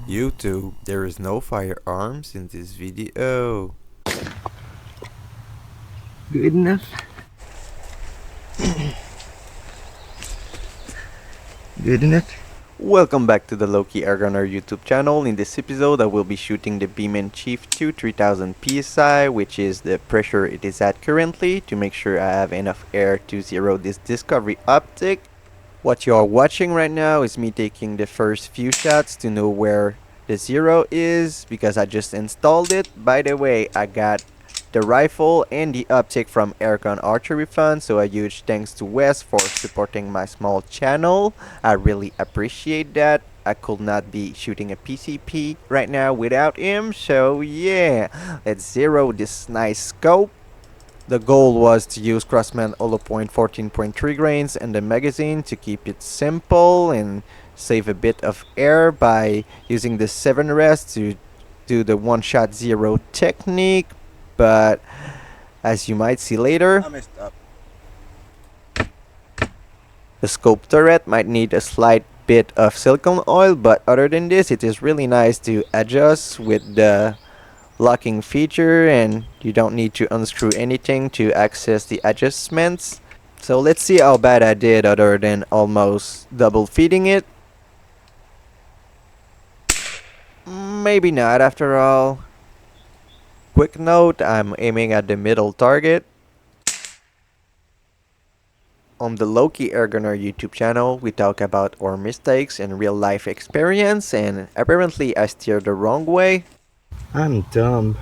YouTube, there is no firearms in this video. Good enough. Good enough. Welcome back to the Loki Air Gunner YouTube channel. In this episode, I will be shooting the Beeman Chief II 3000 PSI, which is the pressure it is at currently, to make sure I have enough air to zero this Discovery optic. What you are watching right now is me taking the first few shots to know where the zero is, because I just installed it. By the way, I got the rifle and the optic from Airgun Archery Fund, so a huge thanks to Wes for supporting my small channel. I really appreciate that. I could not be shooting a PCP right now without him, so yeah, let's zero this nice scope. The goal was to use Crosman hollow point 14.3 grains and the magazine to keep it simple and save a bit of air by using the 7 rest to do the one-shot zero technique. But as you might see later, I messed up. the scope turret might need a slight bit of silicone oil, but other than this, it is really nice to adjust with the locking feature, and you don't need to unscrew anything to access the adjustments. So let's see how bad I did other than almost double feeding it. Maybe not after all. Quick note, I'm aiming at the middle target. On the Loki Air Gunner YouTube channel, we talk about our mistakes and real life experience, and apparently I steered the wrong way. I'm dumb.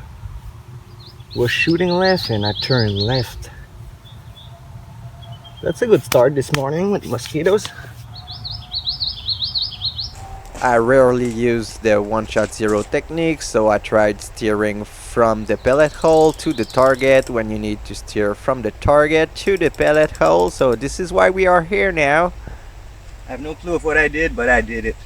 Was shooting left and I turned left. That's a good start this morning with mosquitoes. I rarely use the one-shot zero technique, so I tried steering from the pellet hole to the target when you need to steer from the target to the pellet hole. So this is why we are here now. I have no clue of what I did, but I did it.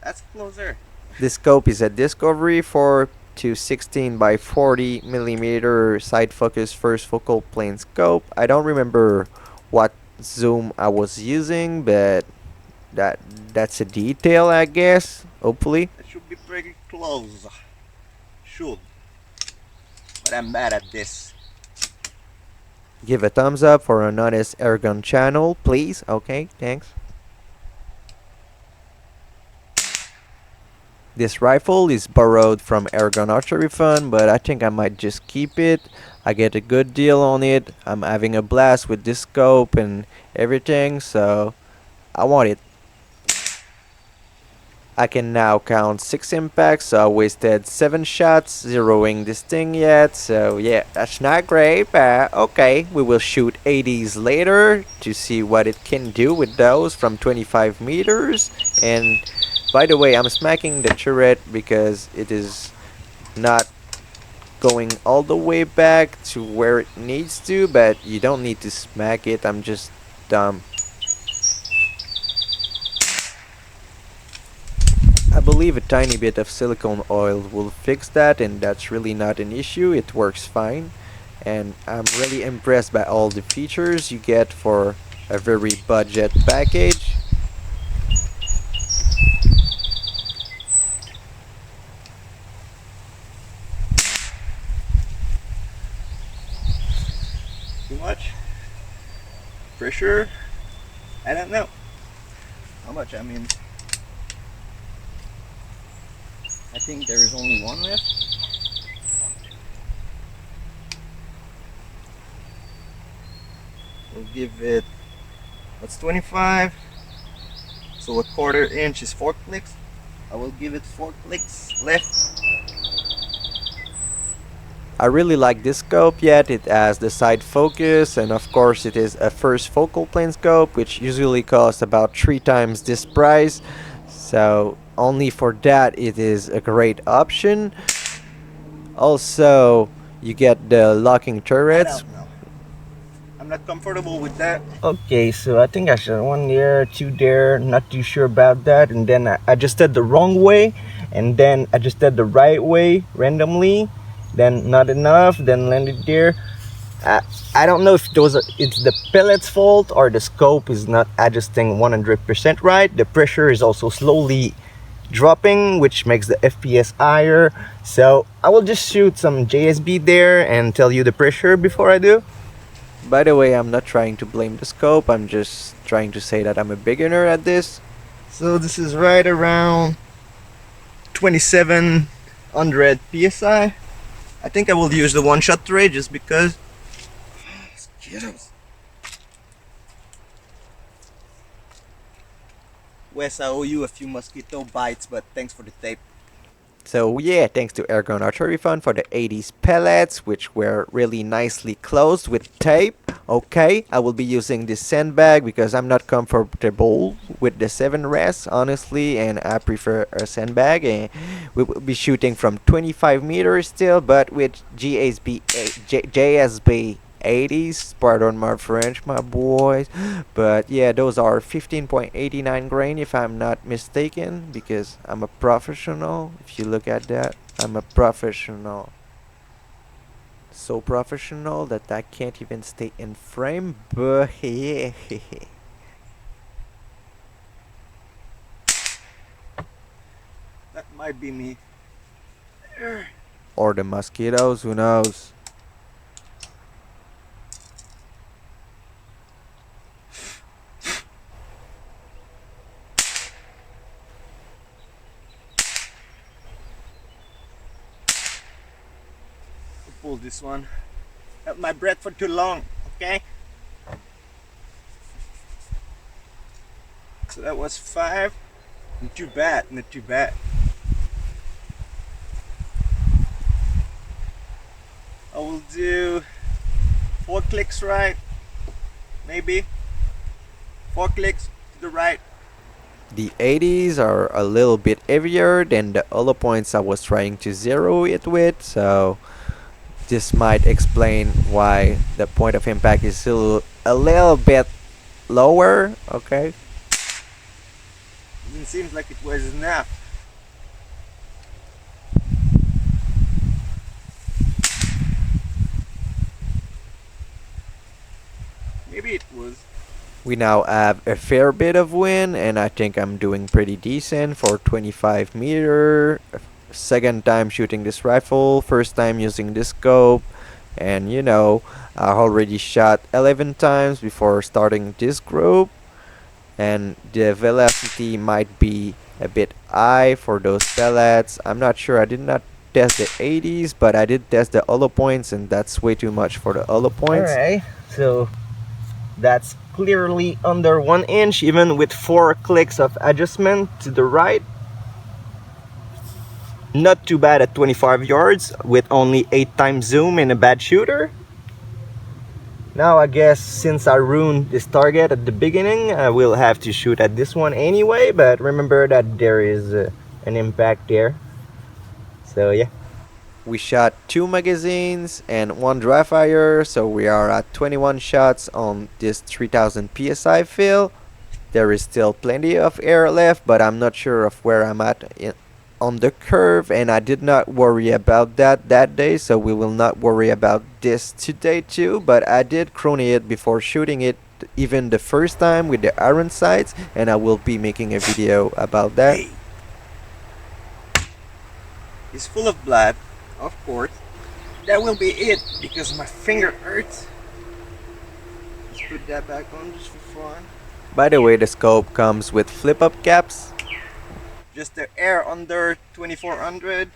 That's closer. This scope is a Discovery 4 to 16 by 40 millimeter side focus first focal plane scope. I don't remember what zoom I was using, but that's a detail, I guess. Hopefully. It should be pretty close. Should. But I'm bad at this. Give a thumbs up for an honest airgun channel, please. Okay, thanks. This rifle is borrowed from Airgun Archery Fund, but I think I might just keep it. I get a good deal on it. I'm having a blast with this scope and everything, so I want it. I can now count 6 impacts, so I wasted 7 shots zeroing this thing yet. So yeah, that's not great, but okay. We will shoot 80s later to see what it can do with those from 25 meters. And by the way, I'm smacking the turret because it is not going all the way back to where it needs to, but you don't need to smack it. I'm just dumb. I believe a tiny bit of silicone oil will fix that, and that's really not an issue. It works fine, and I'm really impressed by all the features you get for a very budget package. Too much? Pressure? I don't know. How much? I mean, I think there is only one left. We'll give it, what's 25? So a quarter inch is 4 clicks. I will give it 4 clicks left. I really like this scope, yet it has the side focus, and of course it is a first focal plane scope, which usually costs about 3 times this price. So only for that it is a great option. Also, you get the locking turrets. I'm not comfortable with that. Okay, so I think I should 1 there, 2 there, not too sure about that. And then I adjusted the wrong way, and then adjusted the right way randomly. Then not enough, then landed there. Uh, I don't know if it's the pellet's fault or the scope is not adjusting 100% right. The pressure is also slowly dropping, which makes the FPS higher. So I will just shoot some JSB there and tell you the pressure before I do. By the way, I'm not trying to blame the scope, I'm just trying to say that I'm a beginner at this. So this is right around 2700 PSI. I think I will use the one-shot tray just because. Mosquitoes. Wes, I owe you a few mosquito bites, but thanks for the tape. So yeah, thanks to Airgun Archery Fun for the 80s pellets, which were really nicely closed with tape. Okay, I will be using this sandbag because I'm not comfortable with the 7 res, honestly, and I prefer a sandbag. And we will be shooting from 25 meters still, but with JSB Hades, pardon my French, my boys. But yeah, those are 15.89 grain if I'm not mistaken, because I'm a professional. If you look at that, I'm a professional. So professional that I can't even stay in frame, but yeah. That might be me. Or the mosquitoes, who knows? Pull this one. Held my breath for too long, okay? So that was 5. Not too bad, not too bad. I will do 4 clicks right, maybe 4 clicks to the right. The 80s are a little bit heavier than the other points I was trying to zero it with, so this might explain why the point of impact is still a little bit lower, okay? It seems like it was enough. Maybe it was. We now have a fair bit of wind, and I think I'm doing pretty decent for 25 meter. Second time shooting this rifle, first time using this scope, and you know, I already shot 11 times before starting this group, and the velocity might be a bit high for those pellets. I'm not sure, I did not test the 80s, but I did test the hollow points, and that's way too much for the hollow points. Alright, so that's clearly under 1 inch, even with 4 clicks of adjustment to the right. Not too bad at 25 yards with only 8 times zoom and a bad shooter. Now I guess since I ruined this target at the beginning, I will have to shoot at this one anyway, but remember that there is an impact there. So yeah. We shot 2 magazines and 1 dry fire, so we are at 21 shots on this 3000 psi fill. There is still plenty of air left, but I'm not sure of where I'm at on the curve, and I did not worry about that day, so we will not worry about this today too. But I did crony it before shooting it even the first time with the iron sights, and I will be making a video about that. Hey. It's full of blood, of course. That will be it because my finger hurts. Let's put that back on just for fun. By the way, the scope comes with flip-up caps. Just the air under 2400.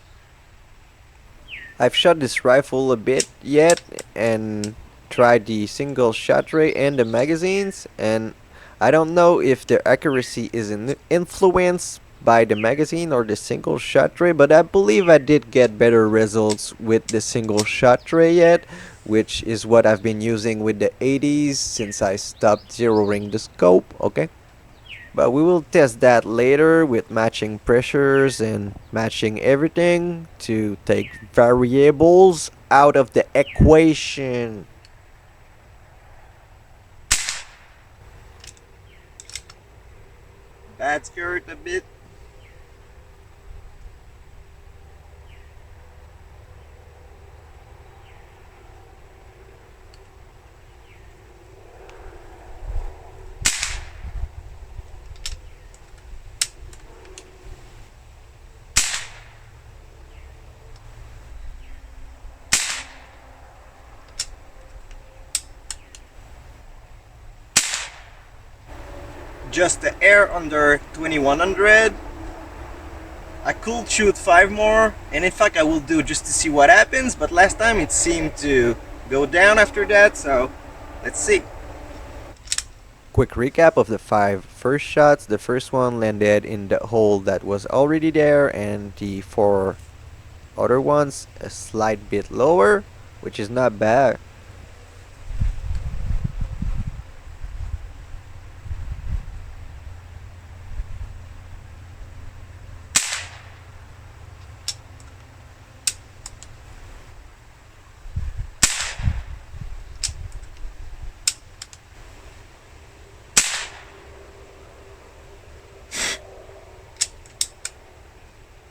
I've shot this rifle a bit yet and tried the single shot rate and the magazines, and I don't know if the accuracy is influenced by the magazine or the single shot tray, but I believe I did get better results with the single shot tray yet, which is what I've been using with the 80s since I stopped zeroing the scope, okay? But we will test that later with matching pressures and matching everything to take variables out of the equation. That scared a bit. adjust the air under 2100. I could shoot 5 more, and in fact I will do just to see what happens, but last time it seemed to go down after that, so let's see. Quick recap of the 5 first shots. The first one landed in the hole that was already there, and the 4 other ones a slight bit lower, which is not bad.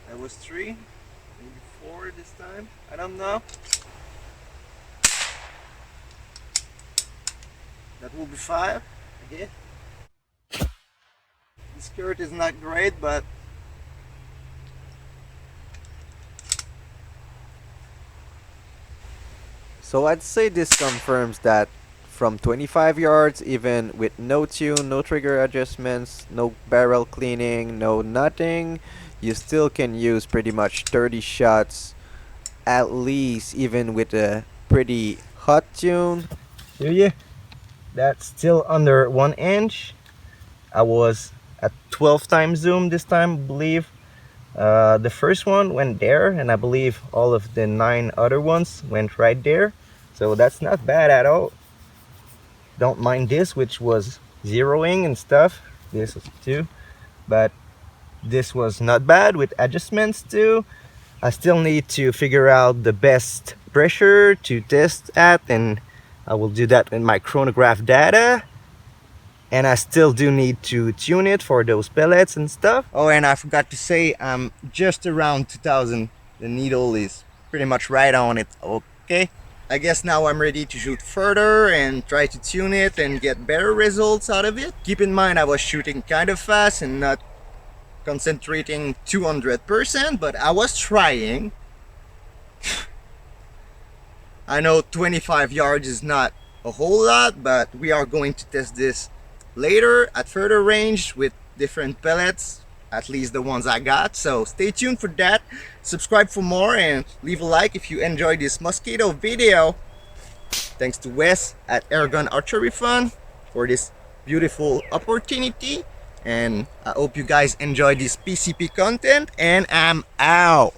That was 3, maybe 4 this time, I don't know. That will be 5, I guess. The skirt is not great, but So I'd say this confirms that from 25 yards, even with no tune, no trigger adjustments, no barrel cleaning, no nothing, you still can use pretty much 30 shots at least, even with a pretty hot tune. do you? That's still under 1 inch. I was at 12 times zoom this time, I believe. The first one went there, and I believe all of the 9 other ones went right there. So that's not bad at all. Don't mind this, which was zeroing and stuff. This too, but this was not bad with adjustments too. I still need to figure out the best pressure to test at, and I will do that with my chronograph data. And I still do need to tune it for those pellets and stuff. Oh, and I forgot to say, I'm just around 2000. The needle is pretty much right on it. Okay, I guess now I'm ready to shoot further and try to tune it and get better results out of it. Keep in mind I was shooting kind of fast and not concentrating 200%, but I was trying. I know 25 yards is not a whole lot, but we are going to test this later at further range with different pellets, at least the ones I got. So stay tuned for that, subscribe for more, and leave a like if you enjoyed this mosquito video. Thanks to Wes at Airgun Archery Fun for this beautiful opportunity, and I hope you guys enjoy this PCP content, and I'm out.